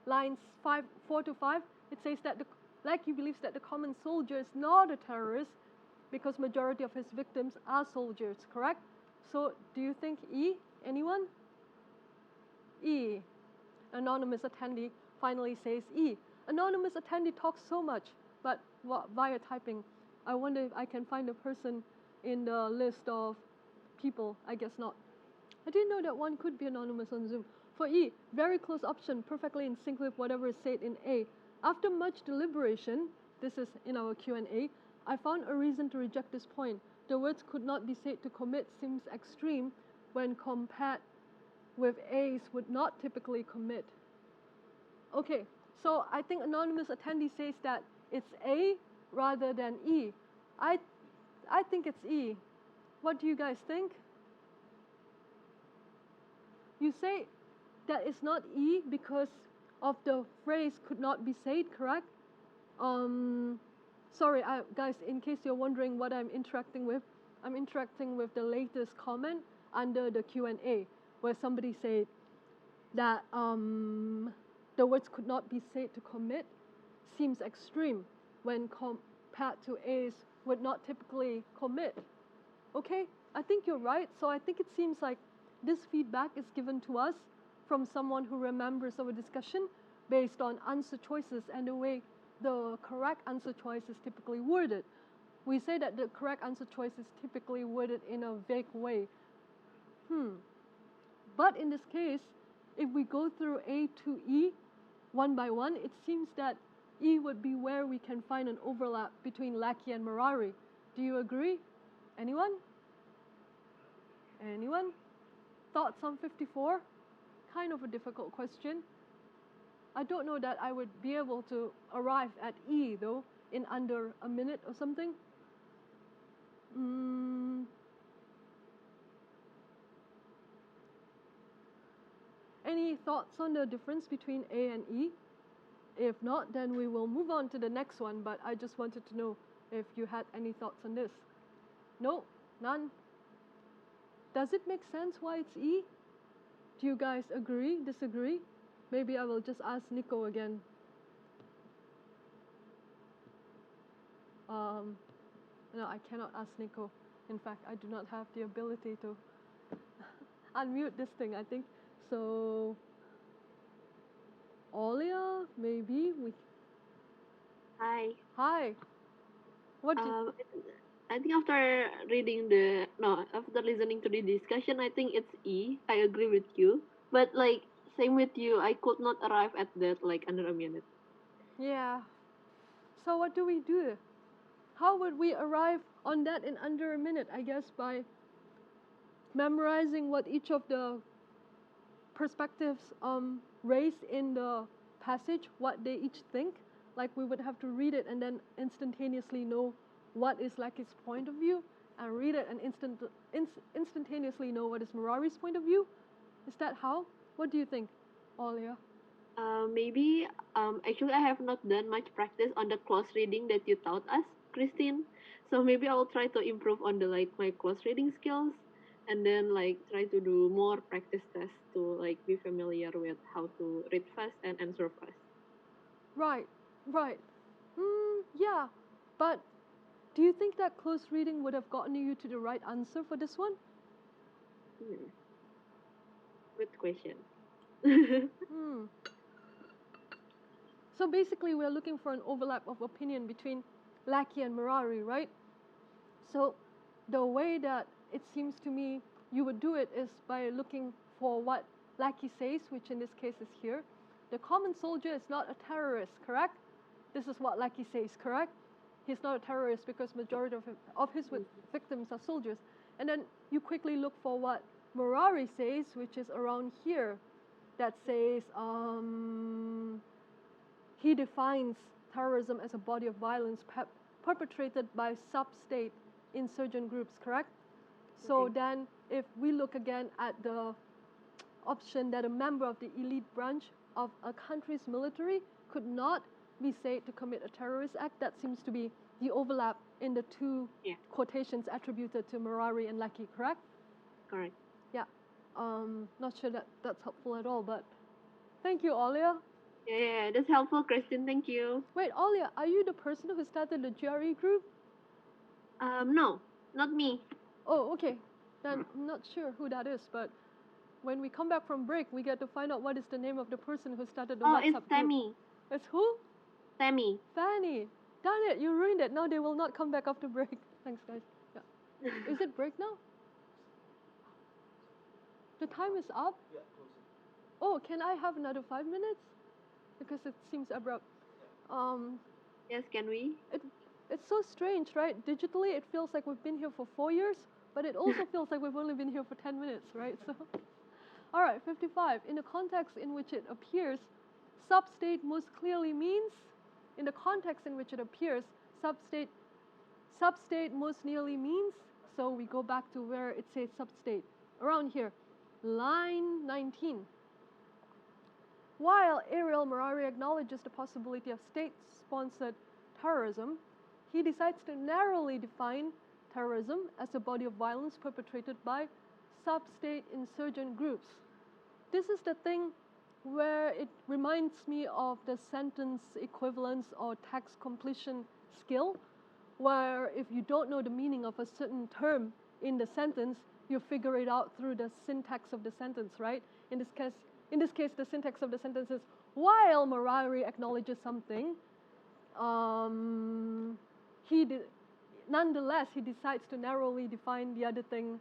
lines 4 to 5, it says that Lackey believes that the common soldier is not a terrorist because majority of his victims are soldiers, correct? So do you think E? Anyone? E. Anonymous attendee finally says E. Anonymous attendee talks so much, but via typing. I wonder if I can find a person in the list of people. I guess not. I didn't know that one could be anonymous on Zoom. For E, very close option, perfectly in sync with whatever is said in A. After much deliberation, this is in our Q&A, I found a reason to reject this point. The words could not be said to commit seems extreme when compared with A's would not typically commit. Okay, so I think anonymous attendee says that it's A rather than E. I think it's E. What do you guys think? You say that it's not E because of the phrase could not be said, correct? Sorry, guys, in case you're wondering what I'm interacting with, I'm interacting with the latest comment under the Q&A where somebody said that the words could not be said to commit seems extreme when compared to A's would not typically commit. Okay, I think you're right. So I think it seems like this feedback is given to us from someone who remembers our discussion based on answer choices and the way the correct answer choice is typically worded. We say that the correct answer choice is typically worded in a vague way. But in this case, if we go through A to E one by one, it seems that E would be where we can find an overlap between Lackey and Murari. Do you agree? Anyone? Anyone? Thoughts on 54? Kind of a difficult question. I don't know that I would be able to arrive at E though in under a minute or something. Any thoughts on the difference between A and E? If not, then we will move on to the next one, but I just wanted to know if you had any thoughts on this. No? None? Does it make sense why it's E? Do you guys agree, disagree? Maybe I will just ask Nico again. No, I cannot ask Nico. In fact, I do not have the ability to unmute this thing, I think. So, Olia, maybe we. Hi. Hi. What? I think after after listening to the discussion, I think it's E. I agree with you. But like, same with you, I could not arrive at that like under a minute. Yeah. So what do we do? How would we arrive on that in under a minute? I guess by memorizing what each of the perspectives raised in the passage, what they each think. Like we would have to read it and then instantaneously know what is Lackey's point of view, and read it and instantaneously know what is Murari's point of view. Is that how? What do you think, Olia? Maybe actually I have not done much practice on the close reading that you taught us, Christine. So maybe I will try to improve on the like my close reading skills, and then like try to do more practice tests to like be familiar with how to read fast and answer fast. Right, right. Yeah, but Do you think that close reading would have gotten you to the right answer for this one? Good question. Hmm. So basically, we're looking for an overlap of opinion between Lackey and Murari, right? So the way that it seems to me you would do it is by looking for what Lackey says, which in this case is here. The common soldier is not a terrorist, correct? This is what Lackey says, correct? He's not a terrorist because majority of his victims are soldiers. And then you quickly look for what Murari says, which is around here, that says he defines terrorism as a body of violence perpetrated by sub-state insurgent groups, correct? So then if we look again at the option that a member of the elite branch of a country's military could not be said to commit a terrorist act, that seems to be the overlap in the two quotations attributed to Murari and Lackey, correct? Correct. Yeah. Not sure that that's helpful at all, but thank you, Olia. Yeah, that's helpful, Kristen. Thank you. Wait, Olia, are you the person who started the GRE group? No, not me. Oh, okay. Then I'm not sure who that is, but when we come back from break, we get to find out what is the name of the person who started the WhatsApp it's group. Tammy. It's who? Tammy. Fanny. Darn it, you ruined it. Now they will not come back after break. Thanks, guys. Yeah. Is it break now? The time is up? Yeah, oh, can I have another 5 minutes? Because it seems abrupt. Yes, can we? It's so strange, right? Digitally, it feels like we've been here for 4 years, but it also feels like we've only been here for 10 minutes, right? So, all right, 55. In the context in which it appears, substate most clearly means, in the context in which it appears, substate most nearly means, so we go back to where it says substate, around here, line 19. While Ariel Murari acknowledges the possibility of state-sponsored terrorism, he decides to narrowly define terrorism as a body of violence perpetrated by sub-state insurgent groups. This is the thing where it reminds me of the sentence equivalence or text completion skill, where if you don't know the meaning of a certain term in the sentence, you figure it out through the syntax of the sentence, right? In this case, the syntax of the sentence is, while Murari acknowledges something, nonetheless, he decides to narrowly define the other thing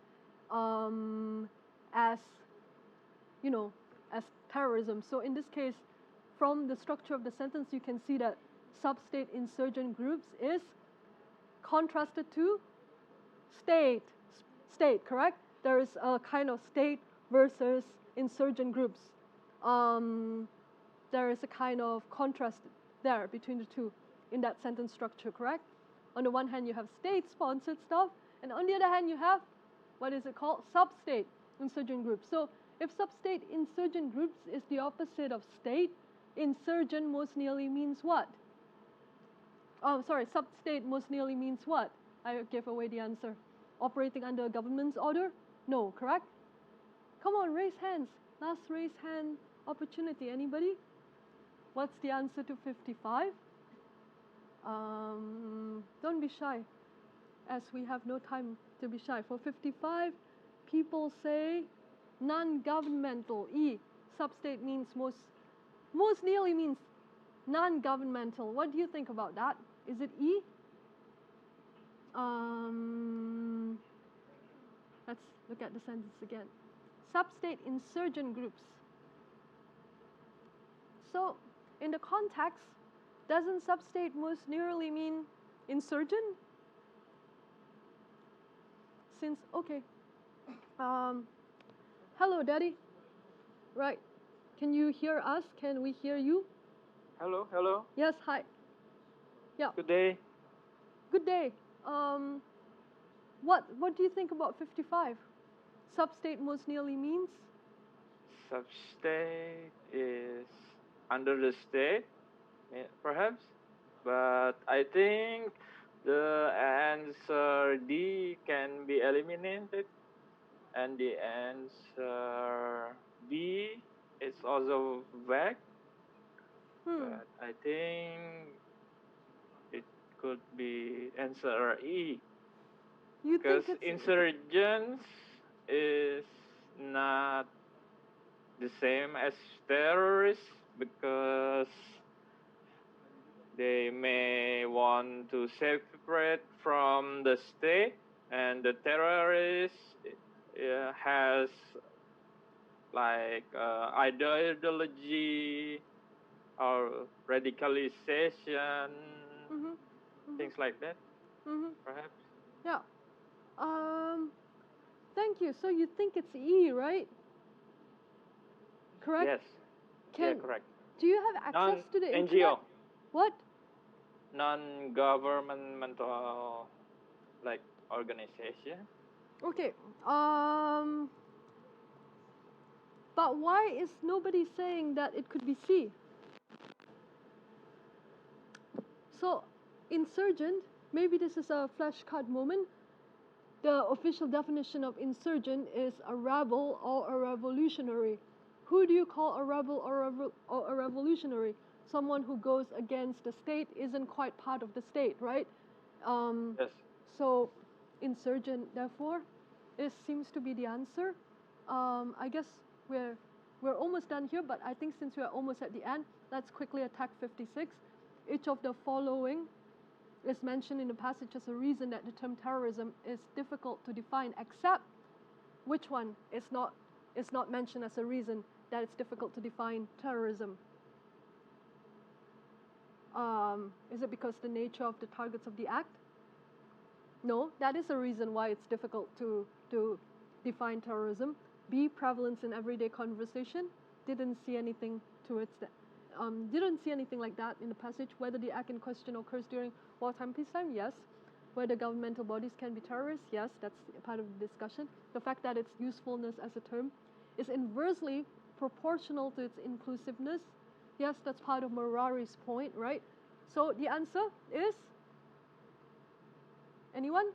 as, as terrorism. So in this case, from the structure of the sentence, you can see that sub-state insurgent groups is contrasted to state, correct? There is a kind of state versus insurgent groups. There is a kind of contrast there between the two in that sentence structure, correct? On the one hand, you have state-sponsored stuff, and on the other hand, you have, what is it called? Sub-state insurgent groups. So if sub-state insurgent groups is the opposite of state, insurgent most nearly means what? Sub-state most nearly means what? I gave away the answer. Operating under a government's order? No, correct? Come on, raise hands. Last raise hand opportunity. Anybody? What's the answer to 55? Don't be shy, as we have no time to be shy. For 55, people say non-governmental. E, sub-state means most nearly means non-governmental. What do you think about that? Is it E? Let's look at the sentence again. Sub-state insurgent groups. So, in the context, doesn't sub-state most nearly mean insurgent? Since, okay. Hello, Daddy. Right. Can you hear us? Can we hear you? Hello. Yes, hi. Yeah. Good day. Good day. What do you think about 55? Sub-state most nearly means? Substate is under the state, perhaps, but I think the answer D can be eliminated, and the answer B is also vague. But I think it could be answer E. You Because think it's insurgents is not the same as terrorists because they may want to separate from the state, and the terrorist has like ideology or radicalization, things like that, perhaps. Yeah. Thank you. So you think it's E, right? Correct? Yes. Can, Yeah, correct. Do you have access to the internet? NGO, What? non-governmental like organization. Okay. But why is nobody saying that it could be C? So, insurgent, maybe this is a flashcard moment. The official definition of insurgent is a rebel or a revolutionary. Who do you call a rebel or a revolutionary? Someone who goes against the state, isn't quite part of the state, right? Yes. So, insurgent, therefore, seems to be the answer. I guess we're almost done here, but I think since we are almost at the end, let's quickly attack 56. Each of the following is mentioned in the passage as a reason that the term terrorism is difficult to define, except which one is not mentioned as a reason that it's difficult to define terrorism. Is it because the nature of the targets of the act? No, that is a reason why it's difficult to define terrorism. B, prevalence in everyday conversation. Didn't see anything towards that. Didn't see anything like that in the passage. Whether the act in question occurs during wartime, peacetime, yes. Whether governmental bodies can be terrorists, yes, that's part of the discussion. The fact that its usefulness as a term is inversely proportional to its inclusiveness, yes, that's part of Morari's point, right? So the answer is, anyone?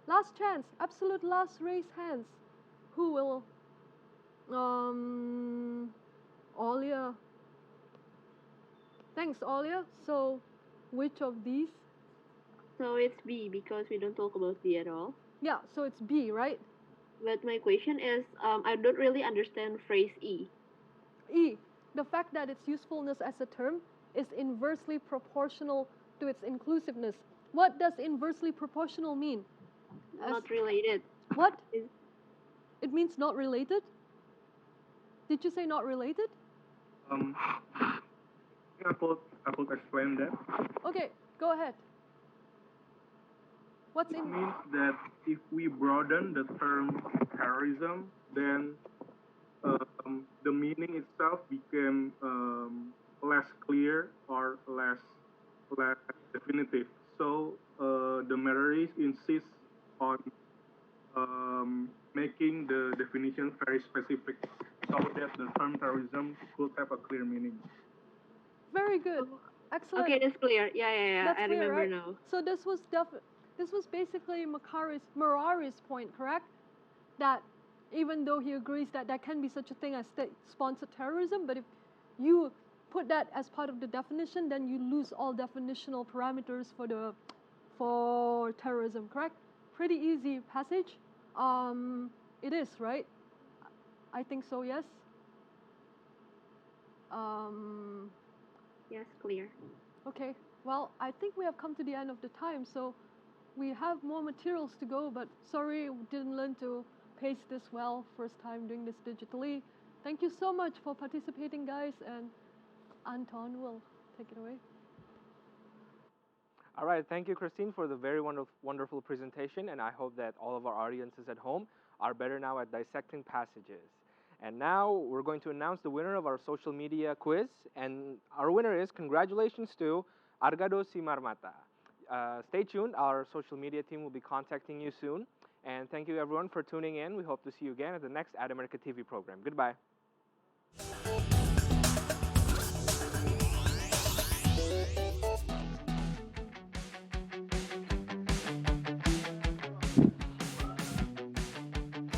Last chance, absolute last, raise hands. Who will? Olia. Thanks, Olia. So, which of these? So it's B because we don't talk about B at all. Yeah, so it's B, right? But my question is, I don't really understand phrase E. E, the fact that its usefulness as a term is inversely proportional to its inclusiveness. What does inversely proportional mean? Not related. What? It means not related? Did you say not related? I could explain that. Okay, go ahead. What's It in? means that if we broaden the term terrorism, then the meaning itself became less clear or less definitive. So the Marys insist on making the definition very specific so that the term terrorism could have a clear meaning. Very good. Excellent. Okay, that's clear. Yeah. That's I clear, remember right? now. So this was basically Morari's point, correct? That even though he agrees that there can be such a thing as state-sponsored terrorism, but if you put that as part of the definition, then you lose all definitional parameters for terrorism, correct? Pretty easy passage. It is, right? I think so, yes. Yes, clear. Okay, well, I think we have come to the end of the time, so we have more materials to go, but sorry, we didn't learn to pace this well, first time doing this digitally. Thank you so much for participating, guys, and Anton will take it away. All right, thank you, Christine, for the very wonderful presentation, and I hope that all of our audiences at home are better now at dissecting passages. And now we're going to announce the winner of our social media quiz, and our winner is, congratulations to Argado Simarmata. Stay tuned, our social media team will be contacting you soon. And thank you everyone for tuning in. We hope to see you again at the next Atamerica TV program. Goodbye.